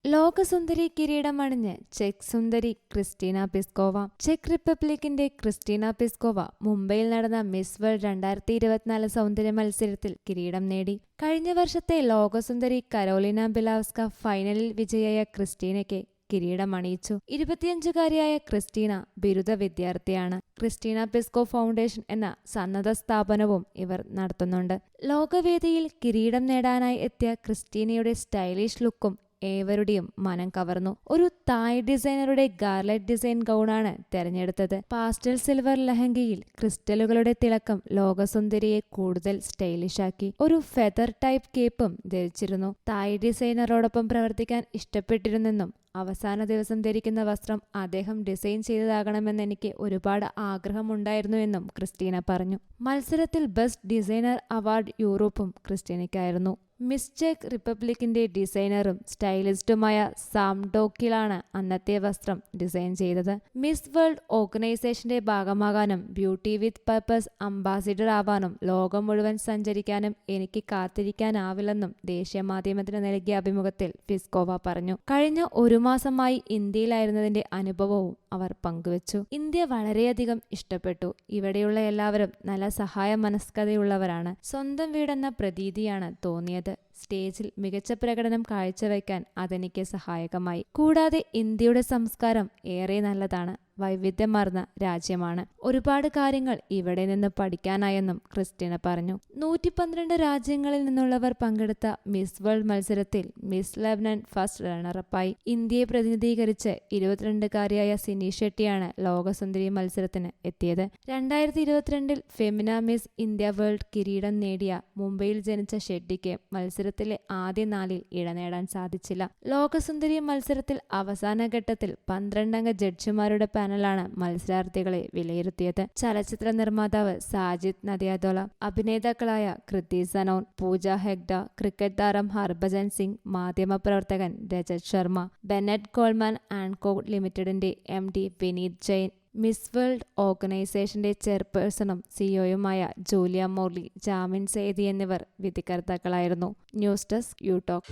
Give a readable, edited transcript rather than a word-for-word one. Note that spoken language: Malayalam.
ലോകസുന്ദരി കിരീടമണിഞ്ഞ് ചെക്ക് സുന്ദരി ക്രിസ്റ്റീന പിസ്കോവ. ചെക്ക് റിപ്പബ്ലിക്കിന്റെ ക്രിസ്റ്റീന പിസ്കോവ മുംബൈയിൽ നടന്ന മിസ് വേൾഡ് 2024 സൗന്ദര്യ മത്സരത്തിൽ കിരീടം നേടി. കഴിഞ്ഞ വർഷത്തെ ലോകസുന്ദരി കരോലിന ബിലാവ്സ്ക ഫൈനലിൽ വിജയിയായ ക്രിസ്റ്റീനയ്ക്ക് കിരീടമണിയിച്ചു. 25-കാരിയായ ക്രിസ്റ്റീന ബിരുദ വിദ്യാർത്ഥിയാണ്. ക്രിസ്റ്റീന പിസ്കോ ഫൗണ്ടേഷൻ എന്ന സന്നദ്ധ സ്ഥാപനവും ഇവർ നടത്തുന്നുണ്ട്. ലോകവേദിയിൽ കിരീടം നേടാനായി എത്തിയ ക്രിസ്റ്റീനയുടെ സ്റ്റൈലിഷ് ലുക്കും ഏവരുടെയും മനം കവർന്നു. ഒരു തായ് ഡിസൈനറുടെ ഗാർലറ്റ് ഡിസൈൻ ഗൗണാണ് തെരഞ്ഞെടുത്തത്. പാസ്റ്റൽ സിൽവർ ലഹങ്കയിൽ ക്രിസ്റ്റലുകളുടെ തിളക്കം ലോകസുന്ദരിയെ കൂടുതൽ സ്റ്റൈലിഷാക്കി. ഒരു ഫെദർ ടൈപ്പ് കേപ്പും ധരിച്ചിരുന്നു. തായ് ഡിസൈനറോടൊപ്പം പ്രവർത്തിക്കാൻ ഇഷ്ടപ്പെട്ടിരുന്നെന്നും അവസാന ദിവസം ധരിക്കുന്ന വസ്ത്രം അദ്ദേഹം ഡിസൈൻ ചെയ്തതാകണമെന്ന് എനിക്ക് ഒരുപാട് ആഗ്രഹമുണ്ടായിരുന്നു എന്നും ക്രിസ്റ്റീന പറഞ്ഞു. മത്സരത്തിൽ ബെസ്റ്റ് ഡിസൈനർ അവാർഡ് യൂറോപ്പും ക്രിസ്റ്റീനയ്ക്കായിരുന്നു. മിസ് ചെക്ക് റിപ്പബ്ലിക്കിന്റെ ഡിസൈനറും സ്റ്റൈലിസ്റ്റുമായ സാം ഡോക്കിലാണ് അന്നത്തെ വസ്ത്രം ഡിസൈൻ ചെയ്തത്. മിസ് വേൾഡ് ഓർഗനൈസേഷന്റെ ഭാഗമാകാനും ബ്യൂട്ടി വിത്ത് പർപ്പസ് അംബാസിഡർ ആവാനും ലോകം മുഴുവൻ സഞ്ചരിക്കാനും എനിക്ക് കാത്തിരിക്കാനാവില്ലെന്നും ദേശീയ മാധ്യമത്തിന് നൽകിയ അഭിമുഖത്തിൽ പിസ്കോവ പറഞ്ഞു. കഴിഞ്ഞ ഒരു മാസമായി ഇന്ത്യയിലായിരുന്നതിന്റെ അനുഭവവും അവർ പങ്കുവച്ചു. ഇന്ത്യ വളരെയധികം ഇഷ്ടപ്പെട്ടു. ഇവിടെയുള്ള എല്ലാവരും നല്ല സഹായ മനസ്കതയുള്ളവരാണ്. സ്വന്തം വീടെന്ന പ്രതീതിയാണ് തോന്നിയത്. സ്റ്റേജിൽ മികച്ച പ്രകടനം കാഴ്ചവെക്കാൻ അതെനിക്ക് സഹായകമായി. കൂടാതെ ഇന്ത്യയുടെ സംസ്കാരം ഏറെ നല്ലതാണ്. വൈവിധ്യമാർന്ന രാജ്യമാണ്. ഒരുപാട് കാര്യങ്ങൾ ഇവിടെ നിന്ന് പഠിക്കാനായെന്നും ക്രിസ്റ്റീന പറഞ്ഞു. 112 രാജ്യങ്ങളിൽ നിന്നുള്ളവർ പങ്കെടുത്ത മിസ് വേൾഡ് മത്സരത്തിൽ മിസ് ലെബനൻ ഫസ്റ്റ് റണ്ണറപ്പായി. ഇന്ത്യയെ പ്രതിനിധീകരിച്ച് 22-കാരിയായ സിനി ഷെട്ടിയാണ് ലോകസുന്ദരി മത്സരത്തിന് എത്തിയത്. 2022 ഫെമിന മിസ് ഇന്ത്യ വേൾഡ് കിരീടം നേടിയ മുംബൈയിൽ ജനിച്ച ഷെട്ടിക്ക് മത്സരത്തിലെ ആദ്യ 4-ൽ ഇട നേടാൻ സാധിച്ചില്ല. ലോകസുന്ദരി മത്സരത്തിൽ അവസാന ഘട്ടത്തിൽ 12-അംഗ ജഡ്ജിമാരുടെ പാനലാണ് മത്സരാർത്ഥികളെ വിലയിരുത്തിയത്. ചലച്ചിത്ര നിർമ്മാതാവ് സാജിദ് നദിയാദോല, അഭിനേതാക്കളായ കൃതി സനോൻ, പൂജ ഹെഗ്ഡ, ക്രിക്കറ്റ് താരം ഹർഭജൻ സിംഗ്, മാധ്യമപ്രവർത്തകൻ Rajat Sharma, Bennett Coleman and co ലിമിറ്റഡിന്റെ MD Vineet Jain, Miss World ഓർഗനൈസേഷന്റെ ചെയർപേഴ്സണും സിഇഒയുമായ ജൂലിയ മോർലി, ജാമിൻ സെയ്ദി എന്നിവർ വിധികർത്താക്കളായിരുന്നു. News desk U talk.